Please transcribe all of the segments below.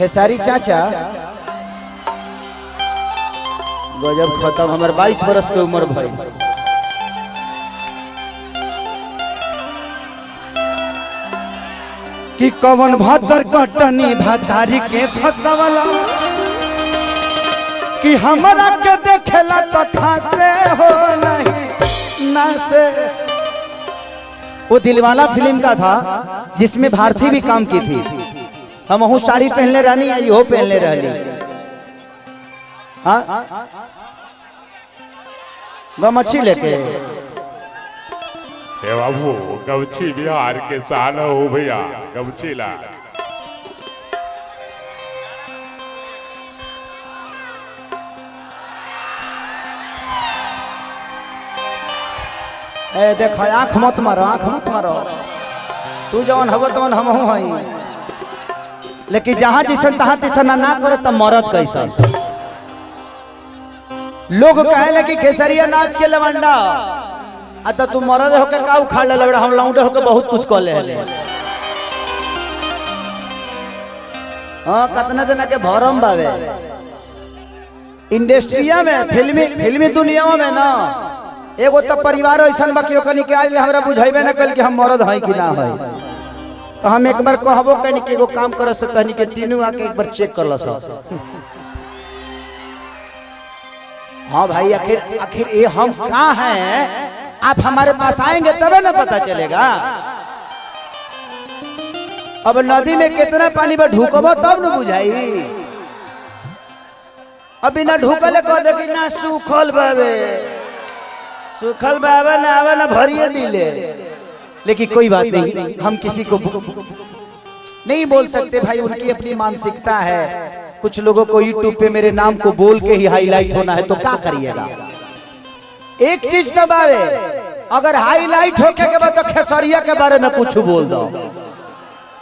खेसारी चाचा गजब खत्म। हमारे 22 बरस के उम्र भाई कि कवन भातर कटनी भातारी के फसवला कि हमरा के देखेला तो खासे हो नहीं ना से। वो दिलवाला फिल्म का था जिसमें भारती भी काम की थी। हम हूँ साड़ी पहनले रहनी या यो पहनले रहनी। हाँ गमछी लेके बाबू गमछी बिहार के शान हो भैया गमछी ला। ए देखो आँख मत मारो, आँख मत मारो। तू जवन हव तवन हम हई, लेकिन जहाँ जिसन तहाँ तिसन ना करे तो मरद कैसा। लोग कहे कि खेसरिया नाच के लवंडा आ तो तू मरद होके का उखाड़ ले लवड़ा। हम लौंडे होके बहुत कुछ कर ले। हाँ कितना जना के भरम बावे इंडस्ट्रिया में, फिल्मी दुनिया में ना। एगो तो परिवार ऐसा बाकी कनी के आज हमरा बुझेबे ना कल कि हम मरद है कि ना है। तो हम एक बार कहबो कनी के एगो काम कर से कहनी के तीनों आके एक बार चेक कर लस। हाँ भाई आखिर ये हम कहाँ हैं, आप हमारे पास आएंगे तबे ना पता चलेगा। अब नदी में कितना पानी में ढूकबो तब न बुझाई। अभी ना ढूकले कह दे कि ना सूखल बाबे, सूखल बाबा ना आवे ना भरिए दिले। लेकिन कोई बात नहीं, हम किसी को नहीं बोल सकते भाई, उनकी अपनी मानसिकता है। कुछ लोगों को यूट्यूब पे मेरे नाम को बोल के ही हाईलाइट होना है तो क्या करिएगा। एक चीज तो बावे, अगर हाईलाइट होके के बाद तो खेसरिया के बारे में कुछ बोल दो।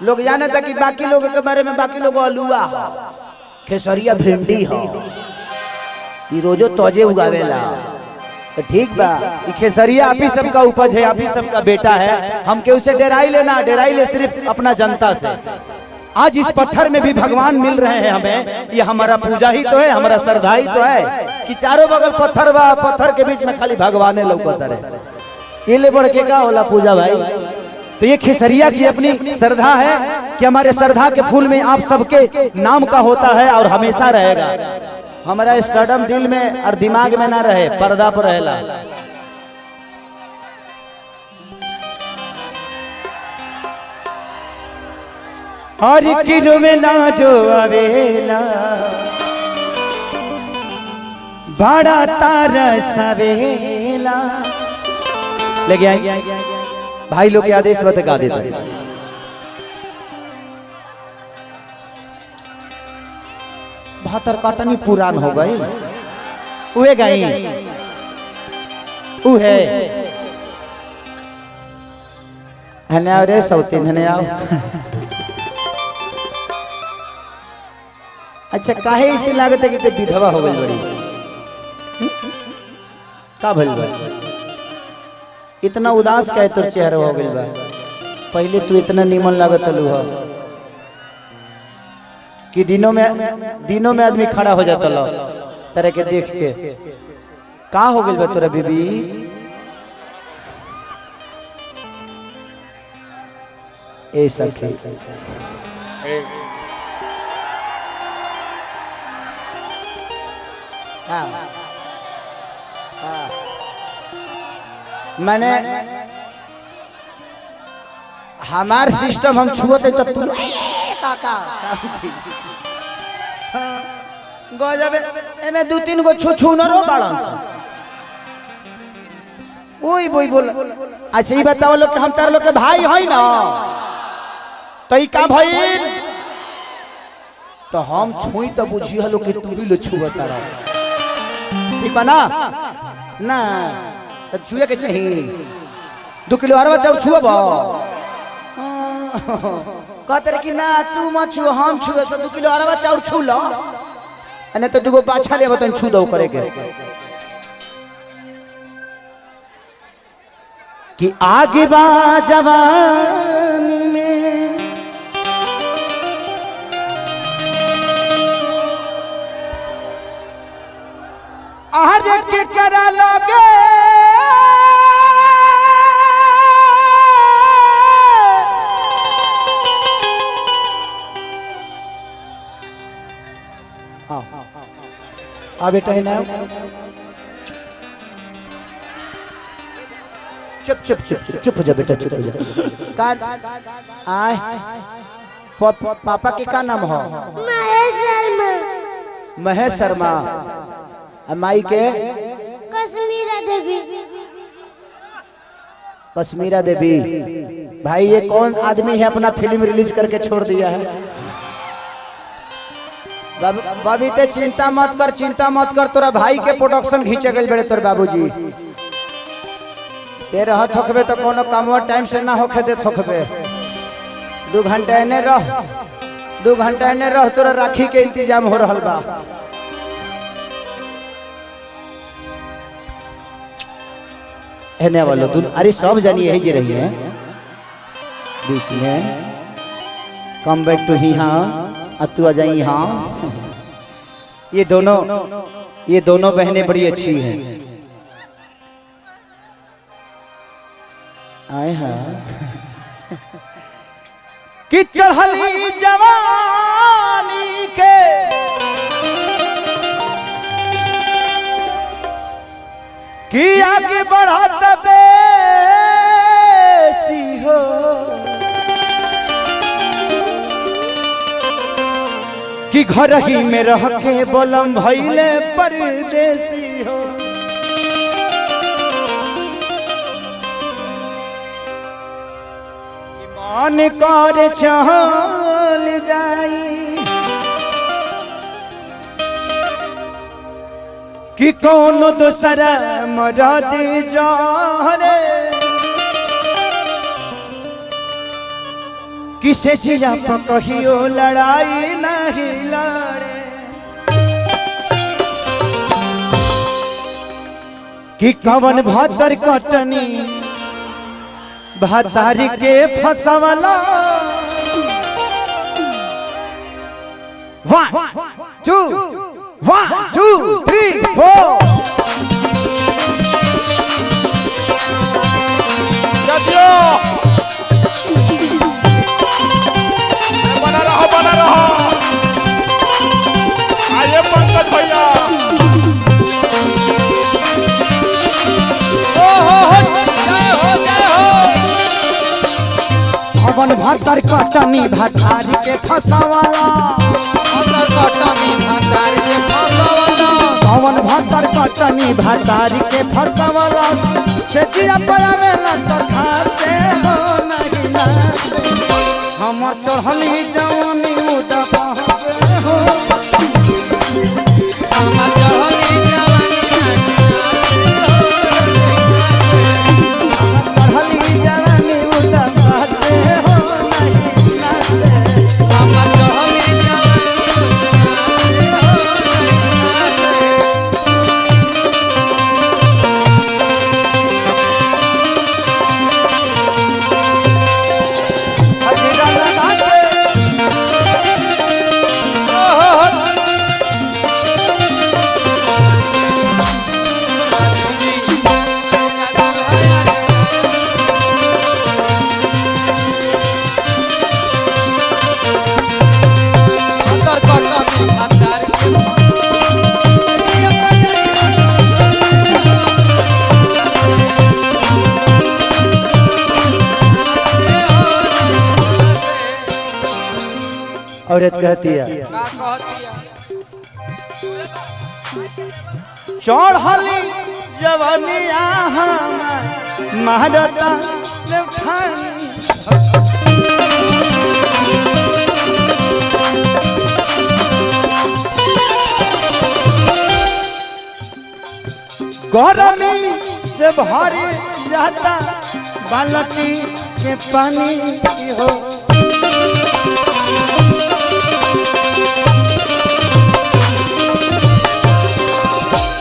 लोग जाने था कि बाकी लोगों के बारे में बाकी लोग अलुआ हो, खेसरिया भिंडी हो, ये रोजो तोजे उगावेला। तो ठीक बा, ये खेसरिया आप ही सबका उपज है, आप ही सबका बेटा है। हम केहू से डेराई लेना, डेराई ले सिर्फ अपना जनता से। आज इस पत्थर में भी भगवान मिल रहे हैं हमें। ये हमारा पूजा ही तो है, हमारा श्रद्धा ही तो है कि चारों बगल पत्थर बा, पत्थर के बीच में खाली भगवान लौकत रहे। ये ले बढ़ के का होला पूजा भाई। तो ये खेसरिया की अपनी श्रद्धा है कि हमारे श्रद्धा के फूल में आप सबके नाम का होता है और हमेशा रहेगा। हमारा स्टेडियम दिल में और दिमाग में ना रहे, पर्दा पर रहेला। और किरो में ना जो आवेला बड़ा तारा सवेला। लगे आई भाई लोग के आदेश बता देते। बहत्तर कटनी पुरान हो गई उहे गई उहे हने आओ रे सौतीन हने आओ। अच्छा काहे इसे लागत है कि ते विधवा हो गई बड़ी का भइल बा? इतना उदास काहे तोर चेहरा हो गइल बा? पहले तू इतना नीमन लागत लू हो कि दिनों में आदमी खड़ा हो जाता लो तरह के देख के। का हो गइल बा तोरा बीबी? ए सखी मैंने हमार सिस्टम हम छुअते तो तू काका गजब एमे दो तीन गो छू न रो बाड़न ओई बोई बोल। अच्छा ये बताओ लोग कि हम तार लोग के भाई हई ना तो ई का भइल? तो हम छुई तो बुझी हलो कि तू भी लो छुअता रह। ठीक बा ना? ना तो छुए के चाहिए 2 किलो अरवा चाउर छुअबो कहते कि ना तू मत छुओ हम छुए तो 2 किलो अरवा चाउर छू लो नहीं तो 2 गो पाछा ले बतन छू दो करे के कि आगे बा जवानी में के करा लोगे बेटा है ना चुप चुप चुप चुप हो जा बेटा चुप हो जा कान आए पापा के का नाम हो महेश शर्मा महेश शर्मा माई के कश्मीरा देवी कश्मीरा देवी भाई ये कौन आदमी है अपना फिल्म रिलीज करके छोड़ दिया है बाबी ते चिंता मत कर तोरा भाई के प्रोडक्शन घींचे गए बड़े तोर बाबूजी तेरे हाथ थकबे तो कोनो काम टाइम से ना होखे दे थकबे 2 घंटा एने रह तोरा राखी के इंतजाम हो रहा बा एने वालो दुन अरे सब जानी यही जे रही है बीच में कम बैक टू ही हाँ तू आ जाई हाँ ये दोनों बहनें बड़ी अच्छी हैं आए हाँ कि चढ़ली जवानी के कि आगे बढ़त बेसी हो कि घर ही में रह के बोलम भइले परदेसी हो मन कर चल जाई कि कौन दूसरा मरद जहरे किसे जिया पर कहियो लड़ाई नहीं लड़े कि कवन भातर कटनी भातारी के फसवला 1 2 3 4 बना रहा आइए पंकज भैया भवन भातर कटनी भातारी के फसवला भवन भातर कटनी भातारी के फसवला से जिया पयावे न तो खाते हो नहीं ना हम चढ़ली जवानी उड़ा पहबे हो हम चढ़ली जवानी उड़ा पहबे हो नहीं ना हम चढ़ली औरत कहती है चढ़ली जवनिया महारता गरमी से भरे जाता बाल्टी के पानी हो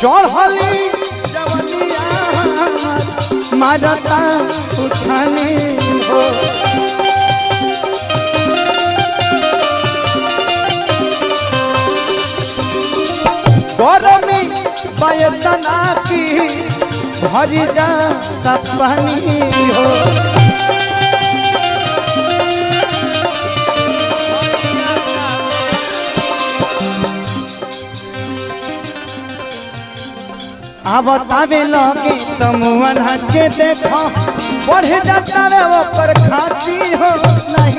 चढ़ली जवनिया मारता उठानी हो गरमी बयतना भरी जा का पानी हो। अब तावे लगे तमुअन के देखो बढ़ जाता वे वो पर खाती हो नहीं